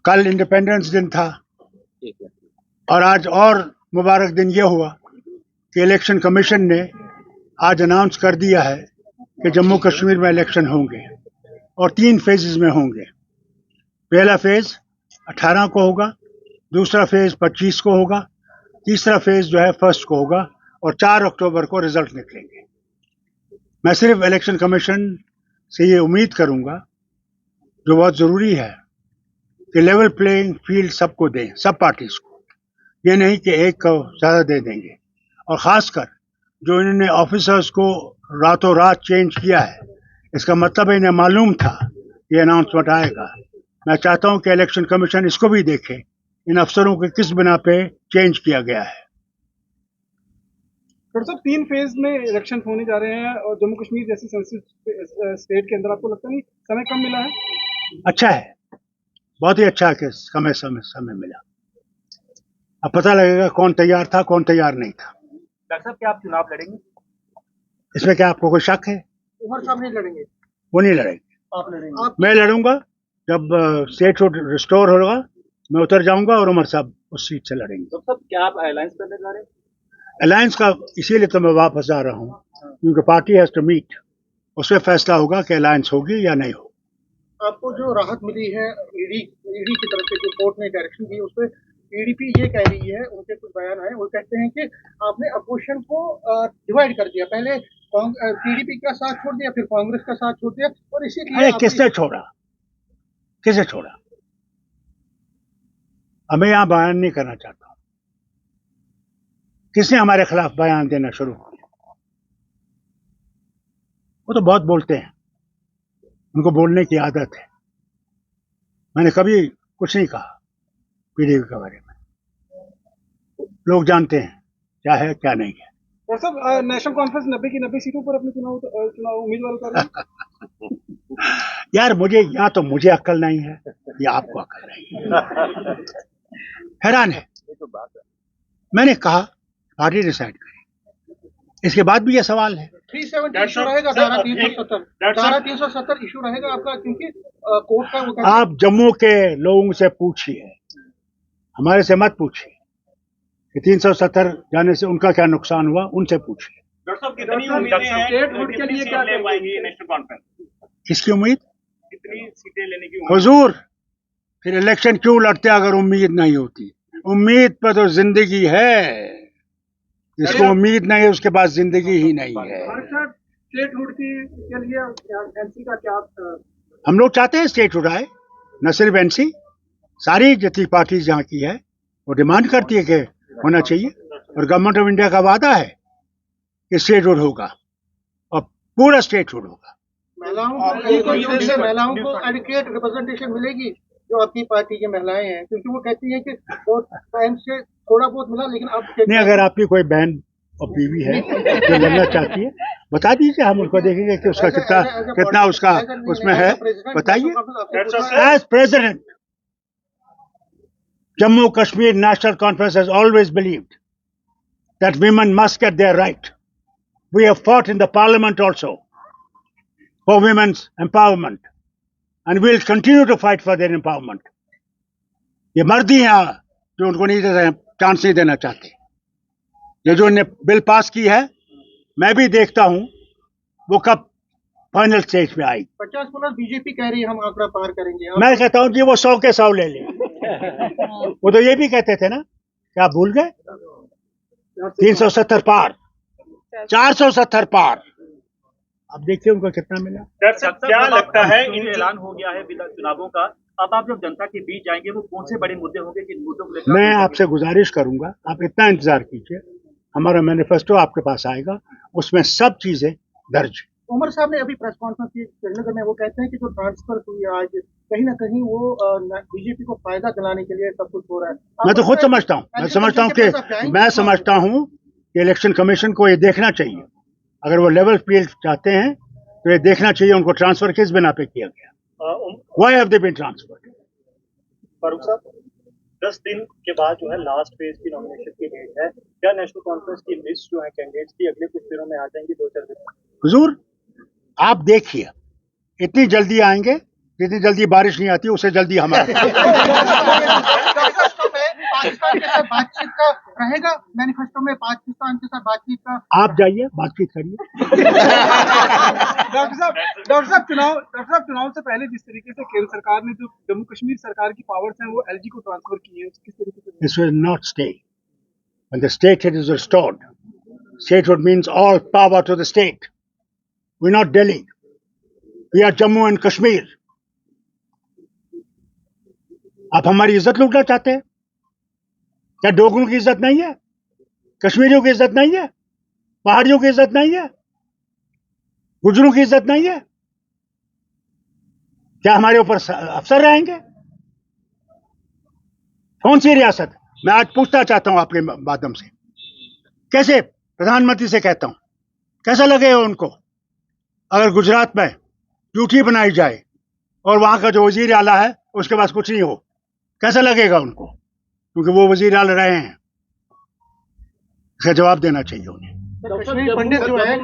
कल इंडिपेंडेंस दिन था और आज और मुबारक दिन ये हुआ कि इलेक्शन कमीशन ने आज अनाउंस कर दिया है कि जम्मू कश्मीर में इलेक्शन होंगे और 3 फेजेस में होंगे। पहला फेज 18 को होगा, दूसरा फेज 25 को होगा, तीसरा फेज जो है 1 को होगा और 4 अक्टूबर को रिजल्ट निकलेंगे। मैं सिर्फ इलेक्शन कमीशन से ये उम्मीद करूंगा, जो बहुत ज़रूरी है, कि लेवल प्लेइंग फील्ड सबको दें, सब पार्टीज को। ये नहीं कि एक को ज़्यादा दे देंगे। और ख़ासकर जो इन्होंने ऑफिसर्स को रातों रात चेंज किया है, इसका मतलब इन्हें मालूम था ये अनाउंसमेंट आएगा। मैं चाहता हूं कि इलेक्शन कमीशन इसको भी देखे, इन अफसरों को किस बिना पे चेंज किया गया है। डॉक्टर साहब 3 फेज में इलेक्शन होने जा रहे हैं और जम्मू कश्मीर जैसी सेंसिटिव स्टेट के अंदर आपको लगता नहीं समय कम मिला है? अच्छा है, बहुत ही अच्छा है कि समय मिला। अब पता लगेगा कौन तैयार था, कौन तैयार नहीं था। डॉक्टर साहब क्या आप चुनाव लड़ेंगे? इसमें क्या आपको कोई शक है? उमर साहब नहीं लड़ेंगे? वो नहीं लड़ेंगे। आप लड़ेंगे? मैं लड़ूंगा। जब स्टेट रिस्टोर होगा मैं उतर जाऊंगा और उमर साहब उस सीट से लड़ेंगे। डॉक्टर साहब क्या आप अलायंस करने जा रहे हैं? अलायंस का इसीलिए तो मैं वापस आ रहा हूँ, क्योंकि पार्टी हैज टू मीट, उसमें फैसला होगा कि अलायंस होगी या नहीं होगी। आपको जो राहत मिली है ईडी की तरफ से, जो कोर्ट ने डायरेक्शन दी, उसपे ईडीपी ये कह रही है, उनके कुछ बयान आए, वो कहते हैं कि आपने अपोजिशन को डिवाइड कर दिया, पहले टीडीपी का साथ छोड़ दिया, फिर कांग्रेस का साथ छोड़ दिया, और इसीलिए किसने छोड़ा? अब मैं यहाँ बयान नहीं करना चाहता हूँ। किसने हमारे खिलाफ बयान देना शुरू किया? वो तो बहुत बोलते हैं, उनको बोलने की आदत है। मैंने कभी कुछ नहीं कहा पीडीपी के बारे में। लोग जानते हैं क्या है क्या नहीं है। और सब नेशनल कॉन्फ्रेंस 90 की 90 सीटों पर अपने चुनाव उम्मीदवार उतार रही है। यार मुझे अक्ल नहीं है या आपको अक्ल नहीं है। हैरान है। मैंने कहा पार्टी डिसाइड करे, इसके बाद भी यह सवाल है। 370 इशू रहेगा, धारा 370 इशू रहेगा आपका, क्योंकि कोर्ट का आप जम्मू के लोगों से पूछिए, हमारे से मत पूछिए कि 370 जाने से उनका क्या नुकसान हुआ, उनसे पूछिए। डॉक्टर साहब कितनी उम्मीदें हैं स्टेटहुड के लिए, क्या ले पाएंगी नेशनल कॉन्फ्रेंस? किसकी उम्मीद? कितनी सीटें लेने की उम्मीद? हुजूर, फिर इलेक्शन क्यों लड़ते अगर उम्मीद नहीं होती? उम्मीद पर तो जिंदगी है, जिसको उम्मीद नहीं है उसके पास जिंदगी ही नहीं है। स्टेटहुड के लिए एनसी का क्या? हम लोग चाहते हैं स्टेटहुड आए, न सिर्फ एनसी, सारी जितनी पार्टीज यहाँ की है वो डिमांड करती है कि होना चाहिए, और गवर्नमेंट ऑफ इंडिया का वादा है कि स्टेटहुड होगा और पूरा स्टेटहुड होगा। महिलाओं को एडिक्वेट रिप्रेजेंटेशन मिलेगी जो आपकी पार्टी की महिलाएं हैं, क्योंकि वो कहती है कि बहुत टाइम से थोड़ा बहुत मिला, लेकिन अब नहीं, अगर आपकी कोई बहन और बीवी है जो लड़ना चाहती है बता दीजिए, हम उसको देखेंगे कि उसका कितना उसका उसमें है, बताइए। As president, Jammu Kashmir National Conference has always believed that women must get their right. We have fought in the parliament also for women's empowerment, and we'll continue to fight for their empowerment. ये मर्द ही हैं जो उनको नहीं देते, chance नहीं देना चाहते। ये जो इन्हें बिल पास की है, मैं भी देखता हूं वो कब फाइनल स्टेज पे आएगी। 50+ बीजेपी कह रही है हम आंकड़ा पार करेंगे। मैं कहता हूं जी वो 100 के 100 ले लें। वो तो ये भी कहते थे ना, क्या भूल गए? 370 पार, 470 पार। अब देखिए उनको कितना मिला। क्या लगता है इन ऐलान हो गया है चुनावों का, अब आप जब जनता के बीच जाएंगे वो कौन से बड़े मुद्दे होंगे, किन मुद्दों को लेकर? मैं आपसे गुजारिश करूंगा, आप इतना इंतजार कीजिए, हमारा मैनिफेस्टो आपके पास आएगा, उसमें सब चीजें दर्ज। उमर साहब ने अभी प्रेस कॉन्फ्रेंस की श्रीनगर में वो कहते हैं कि जो ट्रांसफर हुई आज, कहीं ना कहीं वो बीजेपी को फायदा दिलाने के लिए सब कुछ हो रहा है। मैं तो खुद समझता हूँ, मैं समझता हूँ कि इलेक्शन कमीशन को ये देखना चाहिए, अगर वो लेवल फील्ड चाहते हैं तो ये देखना चाहिए उनको ट्रांसफर किस बिना पे किया गया। Why have they been transferred? Farooq साहब, 10 दिन के बाद जो है लास्ट फेज की नॉमिनेशन की डेट है, क्या नेशनल कॉन्फ्रेंस की लिस्ट जो है कैंडिडेट्स की अगले कुछ दिनों में आ जाएंगी, 2-4 दिन? हुजूर, आप देखिए इतनी जल्दी आएंगे जितनी जल्दी बारिश नहीं आती उससे जल्दी हमारा पाकिस्तान के साथ बातचीत का रहेगा मैनिफेस्टो में, पाकिस्तान के साथ बातचीत का। आप जाइए, बातचीत करिए। डॉक्टर साहब चुनाव से पहले जिस तरीके से केंद्र सरकार ने जो जम्मू कश्मीर सरकार की पावर्स हैं वो एलजी को ट्रांसफर की है, किस तरीके से? This will not stay. When the statehood is restored, statehood means all power to the state. We're not Delhi. We are Jammu and Kashmir. आप हमारी इज्जत लूटना चाहते हैं? क्या डोगरों की इज्जत नहीं है? कश्मीरियों की इज्जत नहीं है? पहाड़ियों की इज्जत नहीं है? गुजरों की इज्जत नहीं है? क्या हमारे ऊपर अफसर रहेंगे? कौन सी रियासत? मैं आज पूछना चाहता हूं आपके माध्यम से, कैसे प्रधानमंत्री से कहता हूं, कैसा लगेगा उनको अगर गुजरात में यूटी बनाई जाए और वहां का जो वजीर आला है उसके पास कुछ नहीं हो? कैसा लगेगा उनको? क्योंकि वो वजीर आला रहे हैं। इसका जवाब देना चाहिए उन्हें। कश्मीरी पंडित जो है,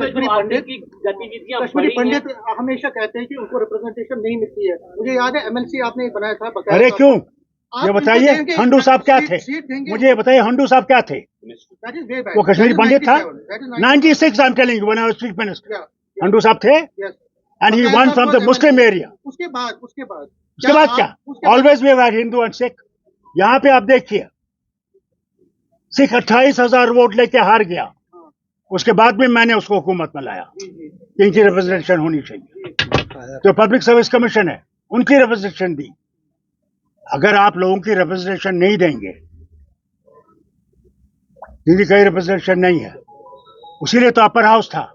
कश्मीरी पंडित हमेशा कहते हैं कि उनको रिप्रेजेंटेशन नहीं मिलती है। मुझे याद है एमएलसी आपने एक बनाया था। अरे क्यों? ये बताइए, हंडू साहब क्या थे? मुझे बताइए, हंडू साहब क्या थे? वो कश्मीरी पंडित था। 96 I am telling you, when I was chief minister, Handoo साहब थे and he one from the Muslim area. उसके बाद क्या? Always we have had Hindu and Sikh. यहाँ पे आप देखिए, सिख 28,000 वोट लेके हार गया, उसके बाद भी मैंने उसको हुकूमत में लाया। इनकी रिप्रेजेंटेशन होनी चाहिए। तो पब्लिक सर्विस कमीशन है, उनकी रिप्रेजेंटेशन दी। अगर आप लोगों की रिप्रेजेंटेशन नहीं देंगे, जिनकी कहीं रिप्रेजेंटेशन नहीं है, उसीलिए तो अपर हाउस था,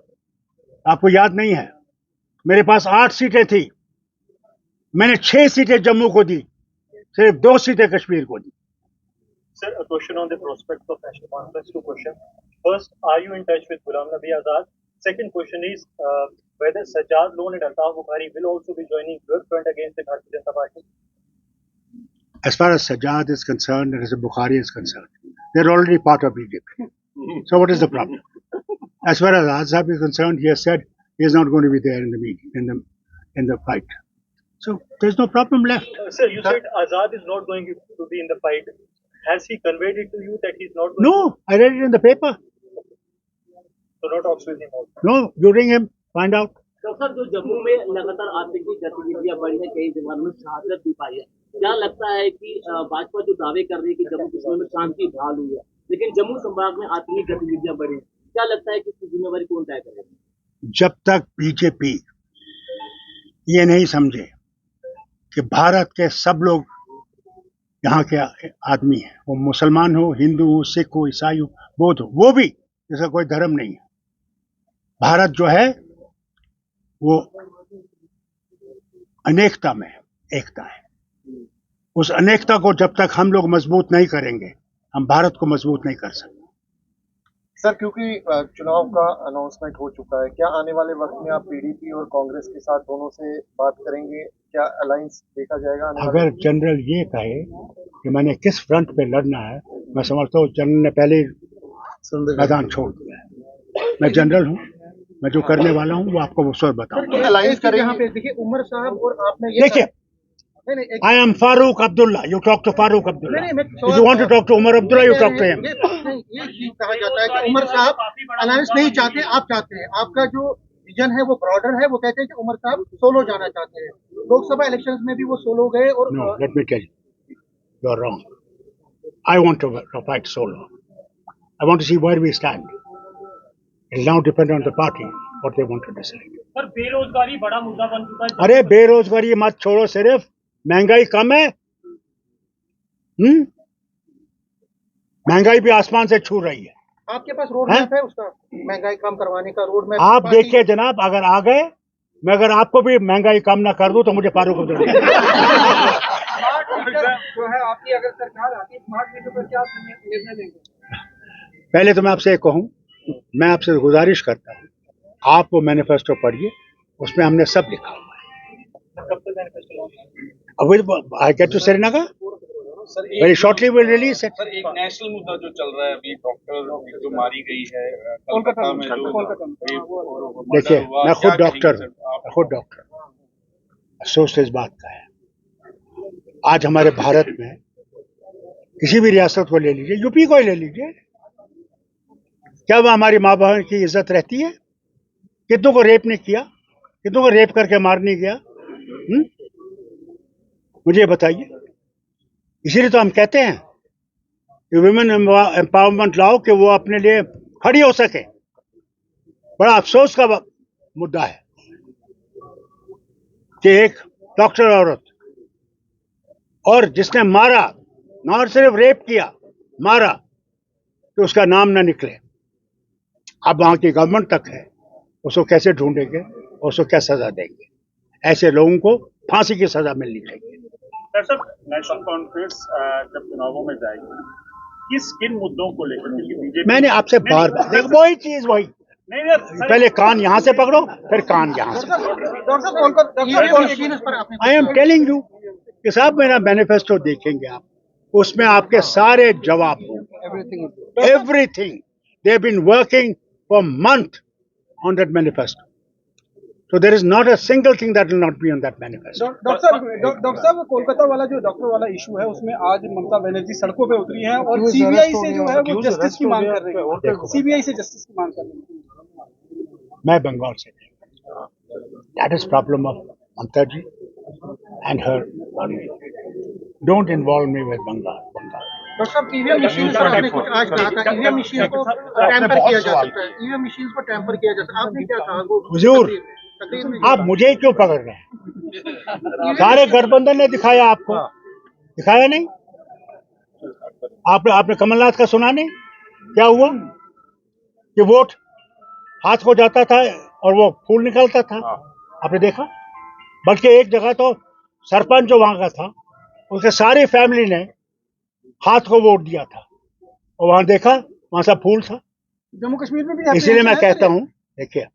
आपको याद नहीं है? मेरे पास 8 सीटें थी, मैंने 6 सीटें जम्मू को दी, सिर्फ 2 सीटें कश्मीर को दी। Sir, a question on the prospects of national conference. 2 questions. First, are you in touch with Ghulam Nabi Azad? Second question is whether Sajjad Lone and Altaf Bukhari will also be joining your front against the Bharatiya Janata Party. As far as Sajjad is concerned and as Bukhari is concerned, they're already part of BJP. So what is the problem? As far as Azad is concerned, he has said he is not going to be there in the meeting, in the fight. So there's no problem left. Sir, you said Azad is not going to be in the fight. Has he conveyed it to you that he's not going? No, I read it in the paper. So no talks with him also. No, you ring him, find out. तो sir, जो जम्मू में लगातार आतंकी गतिविधियां बढ़ी है, कई जवानों में शहादत भी पाई है, क्या लगता है कि भाजपा जो दावे कर रही है कि जम्मू कश्मीर में शांति बहाल हुई है, लेकिन जम्मू संभाग में आतंकी गतिविधियां बढ़ी है, क्या लगता है कि इसकी जिम्मेवारी कौन तय करेगा? जब तक बीजेपी ये नहीं समझे कि भारत के सब लोग यहाँ के आदमी हैं, वो मुसलमान हो, हिंदू हो, सिख हो, ईसाई हो, बौद्ध हो, वो भी, जैसा कोई धर्म नहीं है। भारत जो है वो अनेकता में एकता है। उस अनेकता को जब तक हम लोग मजबूत नहीं करेंगे, हम भारत को मजबूत नहीं कर सकते। सर, क्योंकि चुनाव का अनाउंसमेंट हो चुका है, क्या आने वाले वक्त में आप पीडीपी और कांग्रेस के साथ दोनों से बात करेंगे? क्या अलायंस देखा जाएगा? अगर जनरल ये कहे कि मैंने किस फ्रंट पे लड़ना है, मैं समझता हूँ जनरल ने पहले ही मैदान छोड़ दिया है। मैं जनरल हूँ, मैं जो करने वाला हूँ वो आपको उस वक्त बताऊंगा। अलायंस करें यहाँ पे देखिए, उमर साहब और आपने ये देखिए, I am Farooq Abdullah. You talk to Farooq Abdullah. If you want to talk to Umar Abdullah, you talk to him. ये कहा जाता है कि उमर साहब अलायंस नहीं चाहते, आप चाहते हैं। आपका जो विजन है वो ब्रॉडर है, वो कहते हैं कि उमर साहब सोलो जाना चाहते हैं। लोकसभा इलेक्शंस में भी वो सोलो गए और No, let me tell you, you are wrong. I want to fight solo. I want to see where we stand. It will now depend on the party what they want to decide. पर बेरोजगारी बड़ा मुद्दा बन चुका है। अरे बेरोजगारी मत छोड़ो, सिर्फ महंगाई कम है। महंगाई भी आसमान से छू रही है। आपके पास रोड मैप है उसका, महंगाई कम करवाने का रोड मैप? आप देखिए जनाब, अगर आ गए, मैं अगर आपको भी महंगाई कम ना कर दूं तो मुझे फारूक अब्दुल्ला जो है आपकी अगर सरकार आती है, स्मार्ट मीटर पर क्या निर्णय लेंगे? पहले तो मैं आपसे कहूं, मैं आपसे गुजारिश करता हूं, आप वो मैनिफेस्टो पढ़िए, उसमें हमने सब लिखा हुआ है। कब तक manifesto? I get to Srinagar very shortly, will release it. Sir, एक नेशनल मुद्दा जो चल रहा है अभी, डॉक्टर जो मारी गई है कोलकाता में, जो देखिए, मैं खुद डॉक्टर हूँ, अफसोस इस बात का है, आज हमारे भारत में किसी भी रियासत को ले लीजिए, यूपी को ही ले लीजिए, क्या वह हमारी माँ बहन की इज्जत रहती है? कितनों को रेप नहीं किया, कितनों को रेप करके मार नहीं गया? मुझे ये बताइए। इसीलिए तो हम कहते हैं कि वुमेन एम्पावरमेंट लाओ कि वो अपने लिए खड़ी हो सके। बड़ा अफसोस का मुद्दा है कि एक डॉक्टर औरत और जिसने मारा, ना सिर्फ रेप किया, मारा, तो उसका नाम ना निकले। अब वहां की गवर्नमेंट तक है, उसको कैसे ढूंढेंगे और उसको क्या सजा देंगे? ऐसे लोगों को फांसी की सजा मिलनी चाहिए। सर, नेशनल कॉन्फ्रेंस जब चुनावों में जाएगी, किन मुद्दों को लेकर? क्योंकि बीजेपी, मैंने आपसे बार बार वही चीज वही नहीं, पहले कान यहां से पकड़ो, फिर कान यहां से। आई एम टेलिंग यू कि साहब मेरा मैनिफेस्टो देखेंगे आप, उसमें आपके सारे जवाब होंगे। Everything they have been working for month on that manifesto, so there is not a single thing that will not be on that manifesto. Doctor साहब, कोलकाता वाला जो डॉक्टर वाला इशू है, उसमें आज ममता बनर्जी सड़कों पे उतरी हैं और सीबीआई से जो है वो जस्टिस की मांग कर रही है, सीबीआई से जस्टिस की मांग कर रही है। मैं बंगाल से, that is problem of Mamta ji and her party. Don't involve me with Bengal. Doctor साहब, ईवीएम मशीन पर आपने कुछ आज कहा था, ईवीएम मशीन को टैंपर किया जा सकता है, ईवीएम मशीन को टैंपर किया जा सकता है, आपने क्या कहा? हुजूर, आप मुझे क्यों पकड़ रहे हैं? सारे गठबंधन ने दिखाया आपको, दिखाया नहीं? आपने कमलनाथ का सुना नहीं? क्या हुआ कि वोट हाथ को जाता था और वो फूल निकलता था, आपने देखा? बल्कि एक जगह तो सरपंच जो वहां का था, उसके सारी फैमिली ने हाथ को वोट दिया था और वहां देखा, वहां सब फूल था। जम्मू कश्मीर में भी इसीलिए मैं कहता हूं, देखिए,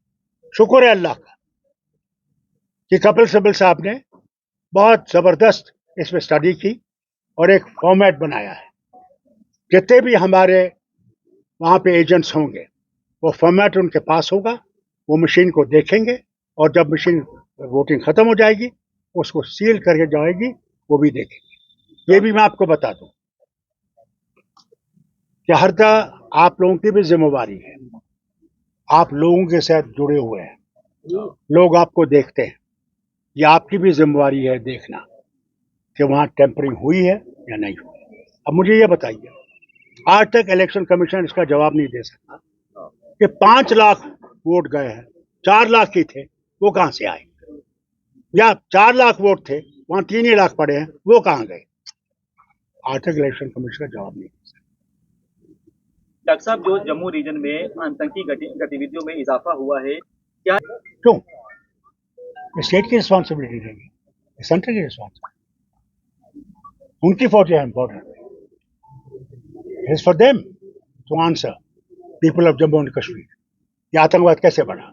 शुक्र है अल्लाह का कि कपिल सिब्बल साहब ने बहुत जबरदस्त इसमें स्टडी की और एक फॉर्मेट बनाया है। जितने भी हमारे वहां पे एजेंट्स होंगे, वो फॉर्मेट उनके पास होगा, वो मशीन को देखेंगे और जब मशीन वोटिंग खत्म हो जाएगी, उसको सील करके जाएगी, वो भी देखेंगे। ये भी मैं आपको बता दूं कि हर तरह आप लोगों की भी जिम्मेवारी है, आप लोगों के साथ जुड़े हुए हैं, लोग आपको देखते हैं, ये आपकी भी जिम्मेवारी है देखना कि वहां टेम्परिंग हुई है या नहीं हुई। अब मुझे ये बताइए, आज तक इलेक्शन कमीशन इसका जवाब नहीं दे सकता कि 5 लाख वोट गए हैं, 4 लाख ही थे, वो कहां से आए? या 4 लाख वोट थे, वहां 3 ही लाख पड़े हैं, वो कहां गए? आज तक इलेक्शन कमीशन का जवाब नहीं दे सकता। डॉक्टर साहब, जो जम्मू रीजन में आतंकी गतिविधियों में इजाफा हुआ है, क्या क्यों? स्टेट की रिस्पॉन्सिबिलिटी नहीं है, सेंटर की रिस्पॉन्सिबिलिटी। उनकी फौजें हैं बॉर्डर पे, it is for them to answer people of Jammu and Kashmir. ये आतंकवाद कैसे बढ़ा?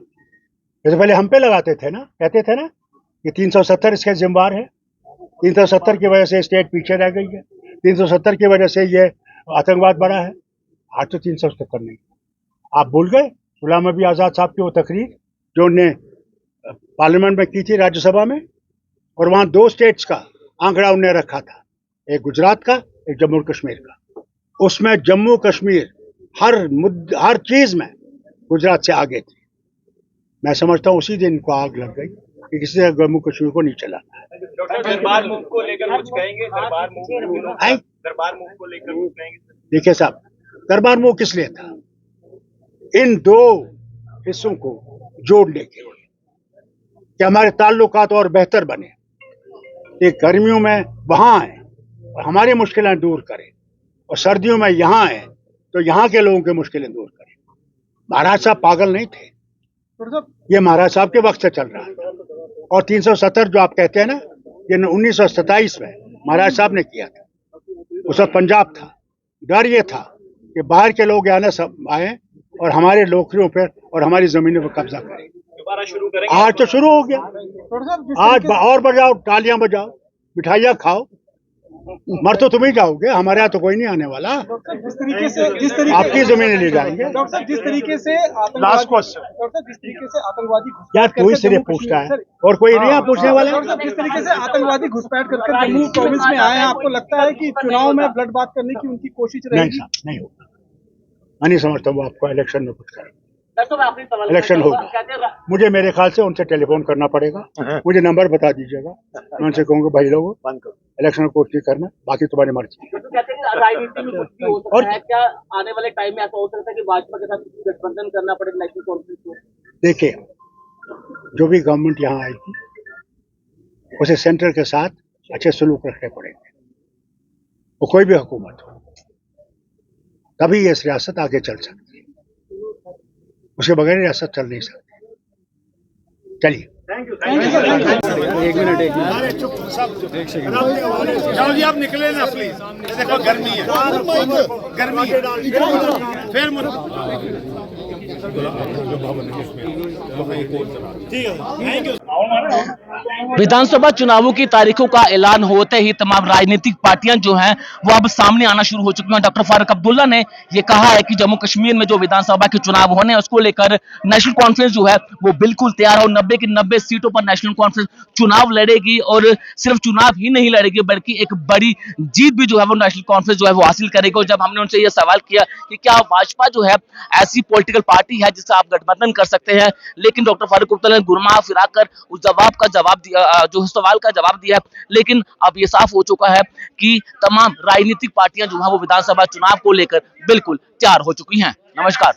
जैसे पहले हम पे लगाते थे ना, कहते थे ना कि 370 इसके जिम्मेवार है, 370 की वजह से स्टेट पीछे रह गई है, 370 की वजह से ये आतंकवाद बढ़ा है। आज तो 370 नहीं। आप भूल गए गुलाम नबी आजाद साहब की वो तकरीर जो उन्होंने पार्लियामेंट में की थी, राज्यसभा में, और वहां 2 स्टेट्स का आंकड़ा उन्होंने रखा था, एक गुजरात का, एक जम्मू कश्मीर का। उसमें जम्मू कश्मीर हर चीज में गुजरात से आगे थी। मैं समझता हूं उसी दिन को आग लग गई कि किसी से जम्मू कश्मीर को नहीं चलाना है। दरबार मुख को लेकर कुछ कहेंगे? दरबार मुख को लेकर कुछ कहेंगे? देखिए साहब, दरबार मुख किस लिए था? इन 2 हिस्सों को जोड़ने के लिए कि हमारे ताल्लुकात और बेहतर बने, कि गर्मियों में वहां आए और हमारी मुश्किलें दूर करें, और सर्दियों में यहाँ आए तो यहाँ के लोगों की मुश्किलें दूर करें। महाराज साहब पागल नहीं थे, ये महाराज साहब के वक्त से चल रहा है। और 370 जो आप कहते हैं ना, ये 1927 में महाराज साहब ने किया था। उस वक्त पंजाब था, डर ये था कि बाहर के लोग यहाँ सब आए और हमारे नौकरियों पर और हमारी जमीनों पर कब्जा करें। दोबारा शुरू करेंगे? आज तो शुरू हो गया, आज और बजाओ, तालियां बजाओ, मिठाइयां खाओ, मर तो तुम ही जाओगे, हमारे यहाँ तो कोई नहीं आने वाला। जिस तरीके आपकी जमीनें ले जाएंगे। डॉक्टर साहब जिस तरीके से लास्ट क्वेश्चन। डॉक्टर साहब जिस तरीके से आतंकवादी क्या तू ही सिर्फ पूछता है और कोई नहीं आप पूछने वाला? डॉक्टर साहब जिस तरीके से आतंकवादी घुसपैठ करके जम्मू प्रोविंस में आए हैं, आपको लगता है कि चुनाव में ब्लड बात करने की उनकी कोशिश नहीं रहेगी? साहब, नहीं होगा। मैं नहीं समझता हूँ आपको इलेक्शन में कुछ करें। डॉक्टर साहब आखिरी सवाल इलेक्शन होगा। कहते हैं मुझे मेरे ख्याल से उनसे टेलीफोन करना पड़ेगा, मुझे नंबर बता दीजिएगा, मैं उनसे कहूँगा भाई लोगों इलेक्शन कोर्ट नहीं करना, बाकी तुम्हारी मर्जी। तो कहते हैं कि राजनीति में कुछ भी हो सकता है, क्या आने वाले टाइम में ऐसा हो सकता है कि भाजपा के साथ गठबंधन करना पड़े नेशनल कॉन्फ्रेंस को? देखिए, जो भी गवर्नमेंट यहाँ आएगी उसे सेंटर के साथ अच्छे सलूक रखने पड़ेंगे, वो कोई भी हुकूमत हो, तभी ये रियासत आगे चल सकती है, उसके बगैर रियासत चल नहीं सकती। चलिए एक मिनट जाओ जी, आप निकले ना प्लीज, देखो गर्मी है, गर्मी है, फिर विधानसभा चुनावों की तारीखों का ऐलान होते ही तमाम राजनीतिक पार्टियां जो हैं वो अब सामने आना शुरू हो चुकी हैं। डॉक्टर फारूक अब्दुल्ला ने ये कहा है कि जम्मू कश्मीर में जो विधानसभा के चुनाव होने हैं उसको लेकर नेशनल कॉन्फ्रेंस जो है वो बिल्कुल तैयार है और 90 की 90 सीटों पर नेशनल कॉन्फ्रेंस चुनाव लड़ेगी और सिर्फ चुनाव ही नहीं लड़ेगी बल्कि एक बड़ी जीत भी जो है वो नेशनल कॉन्फ्रेंस जो है वो हासिल करेगी। और जब हमने उनसे ये सवाल किया कि क्या भाजपा जो है ऐसी पॉलिटिकल पार्टी है जिससे आप गठबंधन कर सकते हैं, लेकिन डॉक्टर फारूक अब्दुल्ला ने घुमा फिराकर उस जवाब दिया, जो सवाल का जवाब दिया। लेकिन अब ये साफ हो चुका है कि तमाम राजनीतिक पार्टियां जो है वो विधानसभा चुनाव को लेकर बिल्कुल तैयार हो चुकी हैं। नमस्कार।